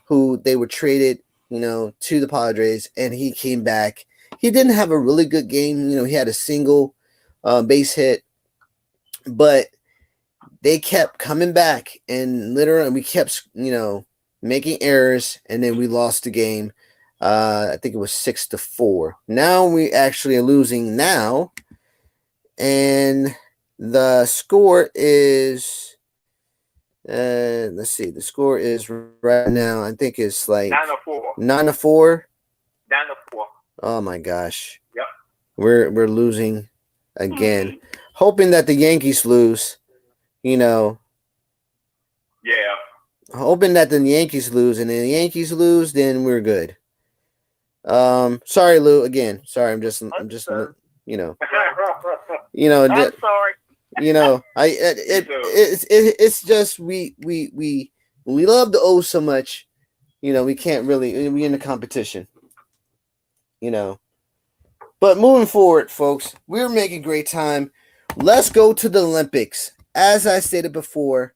who they were traded, to the Padres, and he came back. He didn't have a really good game. He had a single base hit, but they kept coming back, and literally we kept, making errors, and then we lost the game. I think it was 6-4. Now we actually are losing now, and the score is, let's see, the score is right now, I think it's like 9-4. 9-4. 9-4. Oh my gosh. Yep. We're losing again. Hoping that the Yankees lose. Yeah. Hoping that the Yankees lose, and then the Yankees lose, then we're good. Sorry, Lou. Again, sorry. I'm just, I'm sorry. It's just we love the O so much, we can't really. We in the competition, But moving forward, folks, we're making great time. Let's go to the Olympics. As I stated before,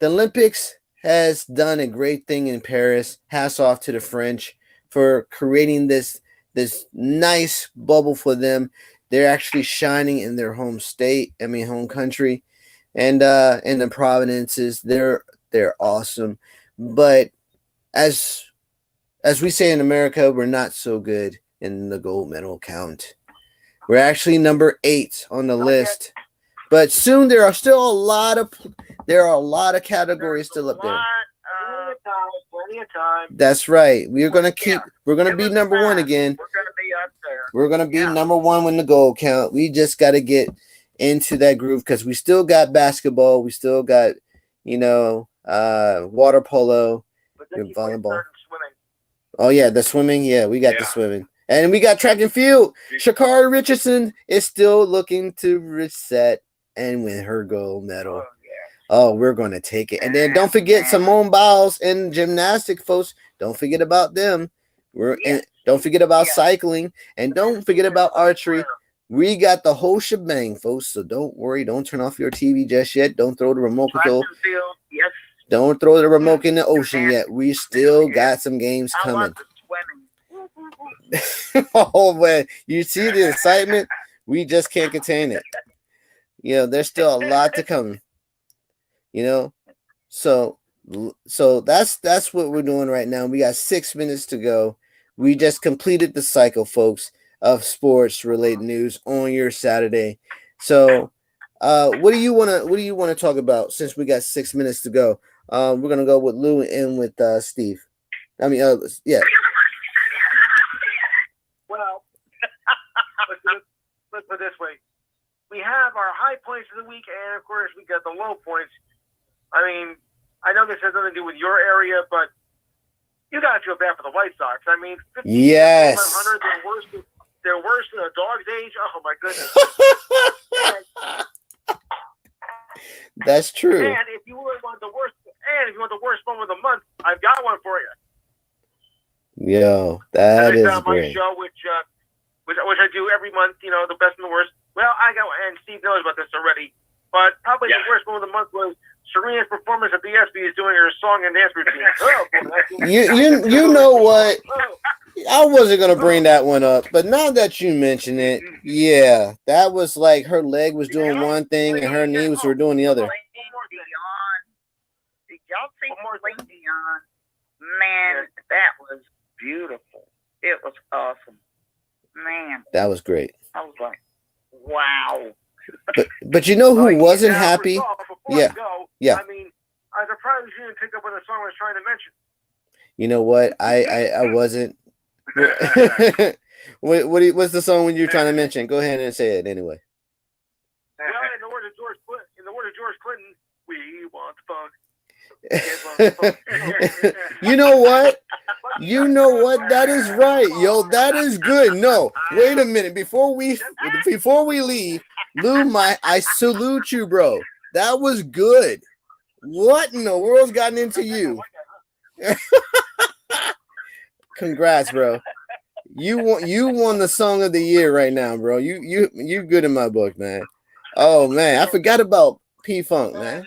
the Olympics has done a great thing in Paris. Hats off to the French for creating this nice bubble for them. They're actually shining in their home country, and in the provinces. They're awesome. But as we say in America, we're not so good in the gold medal count. We're actually number 8 on the list. But soon there are still a lot of categories still up there. Plenty of time. That's right. We're gonna be number 1 again. We're gonna be up there. We're gonna be number 1 with the gold count. We just gotta get into that groove because we still got basketball, we still got, water polo, and volleyball. Oh yeah, the swimming. Yeah, we got the swimming. And we got track and field. Sha'Carri Richardson is still looking to reset and win her gold medal. Oh, we're going to take it. And then don't forget Simone Biles and gymnastics, folks. Don't forget about them. Don't forget about cycling. And don't forget about archery. We got the whole shebang, folks. So don't worry. Don't turn off your TV just yet. Don't throw the remote control. Don't throw the remote in the ocean yet. We still got some games coming. Oh, man. You see the excitement? We just can't contain it. There's still a lot to come. So that's what we're doing right now. We got 6 minutes to go. We just completed the cycle, folks, of sports related news on your Saturday. So what do you want to talk about since we got 6 minutes to go? We're gonna go with Lou and with Steve. Yeah. Well, let's put it this way. We have our high points of the week, and of course, we got the low points. I know this has nothing to do with your area, but you got to feel bad for the White Sox. 15 yes. 500, they're worse than a dog's age. Oh, my goodness. That's true. And want the worst moment of the month, I've got one for you. Yo, that is my great. show, which I do every month. You know, the best and the worst. Well, I got, and Steve knows about this already. But probably the worst moment of the month was Serena's performance at the ESPYs doing her song and dance routine. You know what? I wasn't gonna bring that one up, but now that you mention it, yeah, that was like her leg was doing one thing and her knees were doing the other. Did y'all see Celine Dion? Man, that was beautiful. It was awesome. Man, That was great. I was like, wow. But you know who wasn't happy? Yeah. I mean, I'm surprised you didn't pick up on the song I was trying to mention. You know what? I wasn't. What's the song when you're trying to mention? Go ahead and say it anyway. Well, in the words of George Clinton, we want to fuck. You know what? You know what? That is right, yo. That is good. No, wait a minute. Before we leave, Lou, I salute you, bro. That was good. What in the world's gotten into you? Congrats, bro. You won the song of the year right now, bro. You good in my book, man. Oh man, I forgot about P-Funk, man.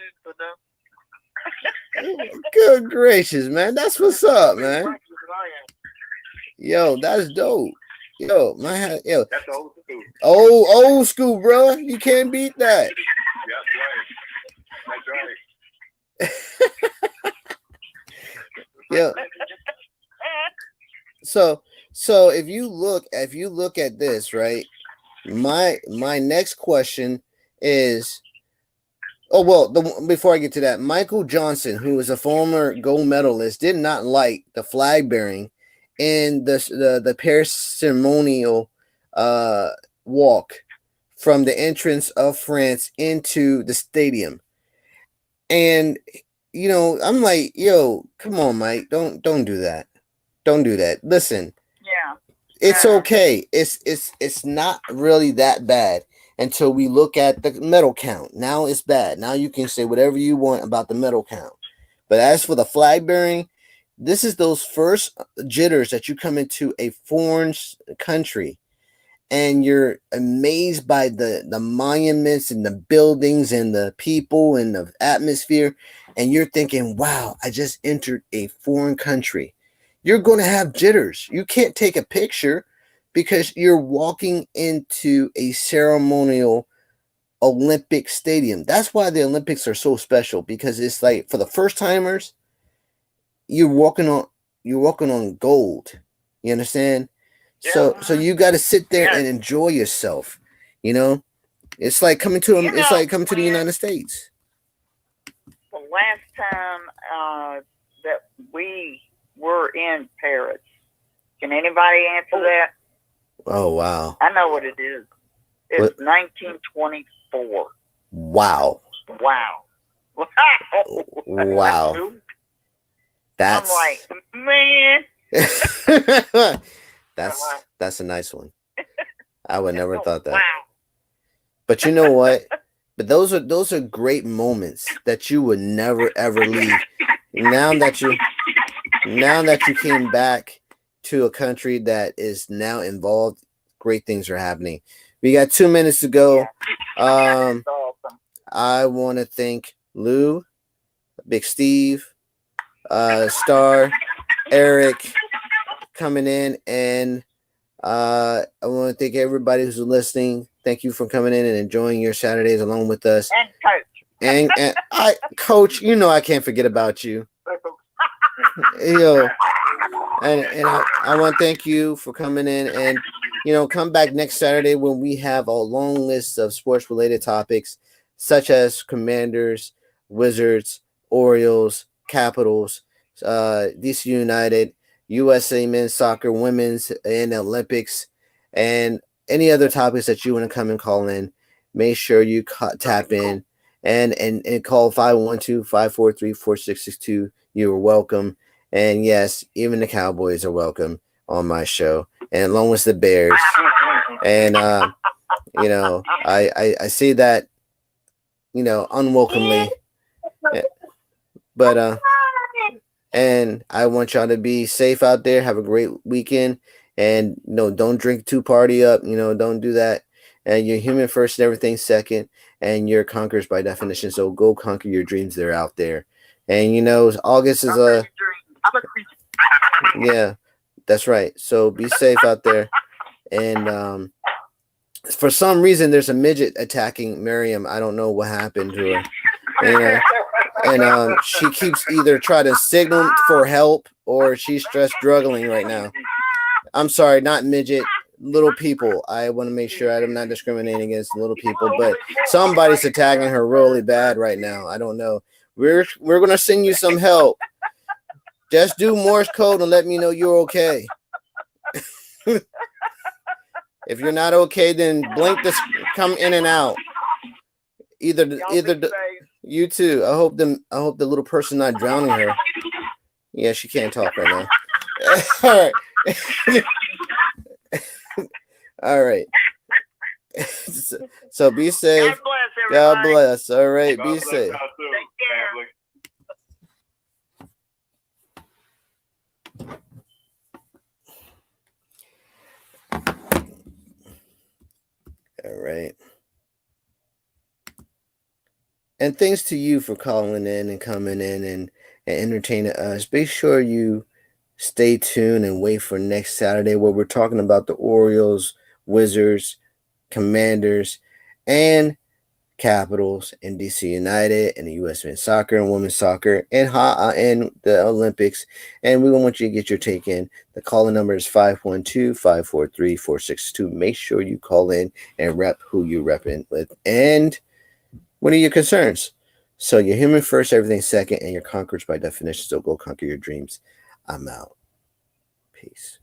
Good gracious, man. That's what's up, man. Yo, that's dope. Yo, man. Yo, That's old school. old school, bro. You can't beat that. That's right. Yeah. So if you look at this, right? My next question is, before I get to that, Michael Johnson, who is a former gold medalist, did not like the flag bearing in the Paris ceremonial walk from the entrance of France into the stadium. And you know, I'm like, yo, come on, Mike, don't do that. Don't do that. Listen, Yeah. it's okay. It's not really that bad until we look at the medal count. Now it's bad. Now you can say whatever you want about the medal count. But as for the flag bearing, this is those first jitters that you come into a foreign country and you're amazed by the monuments and the buildings and the people and the atmosphere. And you're thinking, wow, I just entered a foreign country. You're going to have jitters. You can't take a picture because you're walking into a ceremonial Olympic stadium. That's why the Olympics are so special, because it's like for the first timers, you're walking on gold. You understand? Yeah. So you got to sit there and enjoy yourself. You know, it's like coming to the United States. The last time that we were in Paris, can anybody answer that? Oh wow! I know what it is. It's 1924. Wow! Wow! Wow! That's. I'm like, man. That's a nice one. I would never thought that. Wow. But you know what? But those are great moments that you would never ever leave. Now that you came back to a country that is now involved, great things are happening. We got 2 minutes to go. I want to thank Lou, Big Steve, Star, Eric coming in, and I want to thank everybody who's listening. Thank you for coming in and enjoying your Saturdays along with us. And Coach. And Coach, you know I can't forget about you. Yo, and I want to thank you for coming in, and come back next Saturday when we have a long list of sports related topics such as Commanders, Wizards, Orioles, Capitals, DC United, USA men's soccer, women's, and Olympics, and any other topics that you want to come and call in. Make sure you tap in and call 512-543-4662. You are welcome. And yes, even the Cowboys are welcome on my show, and along with the Bears. And I say that unwelcomely, but And I want y'all to be safe out there. Have a great weekend. And no, don't drink too, party up. Don't do that. And you're human first and everything second. And you're conquerors by definition. So go conquer your dreams. They're out there. And August is yeah, that's right. So be safe out there. And for some reason, there's a midget attacking Miriam. I don't know what happened to her. And she keeps either trying to signal for help or she's struggling right now. I'm sorry, not midget, little people. I want to make sure I'm not discriminating against little people, but somebody's attacking her really bad right now. I don't know. We're gonna send you some help. Just do Morse code and let me know you're okay. If you're not okay, then blink this. Come in and out. Either you too. I hope the little person not drowning her. Yeah, she can't talk right now. All right. All right. So be safe. God bless. All right. Be safe. All right. And thanks to you for calling in and coming in and entertaining us. Be sure you stay tuned and wait for next Saturday where we're talking about the Orioles, Wizards, Commanders, and Capitals, and DC United, and the U.S. men's soccer and women's soccer, and the Olympics. And we want you to get your take in. The calling number is 512-543-4662. Make sure you call in and rep who you repping with. And what are your concerns? So you're human first, everything second, and you're conquerors by definition. So go conquer your dreams. I'm out. Peace.